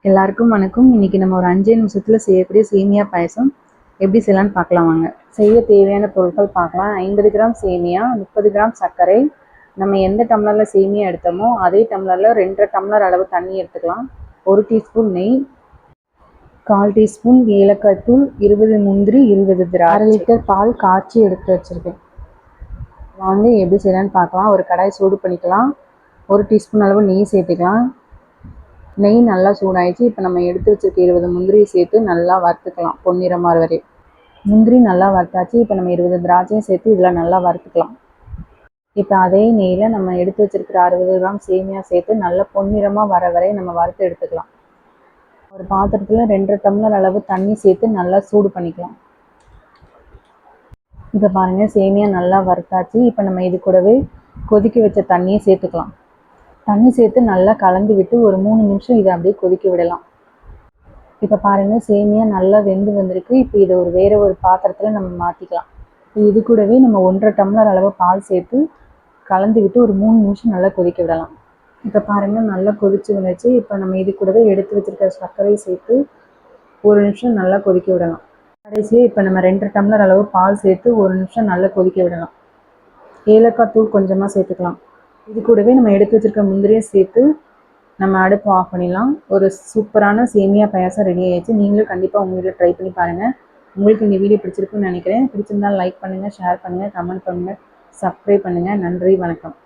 எல்லாருக்கும் வணக்கம். இன்னைக்கு நம்ம ஒரு 5 நிமிஷத்துல செய்யக்கூடிய சேமியா பாயசம் எப்படி செய்யலாம்னு பார்க்கலாம் வாங்க. செய்ய தேவையான பொருட்கள் பார்க்கலாம். 50 கிராம் சேமியா, 30 கிராம் சர்க்கரை, நம்ம எந்த டம்ளரில் சேமியா எடுத்தோமோ அதே டம்ளரில் 2.5 டம்ளர் அளவு தண்ணி எடுத்துக்கலாம். 1 டீஸ்பூன் நெய், 1/4 டீஸ்பூன் ஏலக்காய் தூள், 20 முந்திரி, 20 திராட்சை, 1/2 லிட்டர் பால் காய்ச்சி எடுத்து வச்சுருக்கேன். வாங்க எப்படி செய்யலான்னு பார்க்கலாம். ஒரு கடாய் சூடு பண்ணிக்கலாம். 1 டீஸ்பூன் அளவு நெய் சேர்த்துக்கலாம். நெய் நல்லா சூடாயிடுச்சு. இப்போ நம்ம எடுத்து வச்சுருக்க 20 முந்திரியை சேர்த்து நல்லா வறுத்துக்கலாம் பொன்னிறமாக வரை. முந்திரி நல்லா வறுத்தாச்சு. இப்போ நம்ம 20 திராட்சையும் சேர்த்து இதில் நல்லா வறுத்துக்கலாம். இப்போ அதே நெய்யில் நம்ம எடுத்து வச்சுருக்கிற 60 கிராம் சேமியா சேர்த்து நல்லா பொன்னிறமாக வர வரை நம்ம வறுத்து எடுத்துக்கலாம். ஒரு பாத்திரத்தில் 2.5 டம்ளர் அளவு தண்ணி சேர்த்து நல்லா சூடு பண்ணிக்கலாம். இப்போ பாருங்கள், சேமியா நல்லா வறுத்தாச்சு. இப்போ நம்ம இது கூடவே கொதிக்க வச்ச தண்ணியை சேர்த்துக்கலாம். தண்ணி சேர்த்து நல்லா கலந்து விட்டு ஒரு 3 நிமிஷம் இதை அப்படியே கொதிக்க விடலாம். இப்போ பாருங்கள், சேமியா நல்லா வெந்து வந்திருக்கு. இப்போ இதை வேறு ஒரு பாத்திரத்தில் நம்ம மாற்றிக்கலாம். இது கூடவே நம்ம 1.5 டம்ளர் அளவு பால் சேர்த்து கலந்து விட்டு ஒரு 3 நிமிஷம் நல்லா கொதிக்க விடலாம். இப்போ பாருங்கள், நல்லா கொதிச்சு வந்துச்சு. இப்போ நம்ம இது கூடவே எடுத்து வச்சுருக்க சர்க்கரை சேர்த்து 1 நிமிஷம் நல்லா கொதிக்க விடலாம். கடைசியாக இப்போ நம்ம 2.5 டம்ளர் அளவு பால் சேர்த்து 1 நிமிஷம் நல்லா கொதிக்க விடலாம். ஏலக்காய் தூள் கொஞ்சமாக சேர்த்துக்கலாம். இது கூடவே நம்ம எடுத்து வச்சுருக்க முந்திரியை சேர்த்து நம்ம அடுப்பு ஆஃப் பண்ணிடலாம். ஒரு சூப்பரான சேமியா பாயாசம் ரெடி ஆயிடுச்சு. நீங்களும் கண்டிப்பாக உங்கள் வீட்டில் ட்ரை பண்ணி பாருங்கள். உங்களுக்கு இந்த வீடியோ பிடிச்சிருக்குன்னு நினைக்கிறேன். பிடிச்சிருந்தால் லைக் பண்ணுங்கள், ஷேர் பண்ணுங்கள், கமெண்ட் பண்ணுங்கள், சப்ஸ்கிரைப் பண்ணுங்கள். நன்றி, வணக்கம்.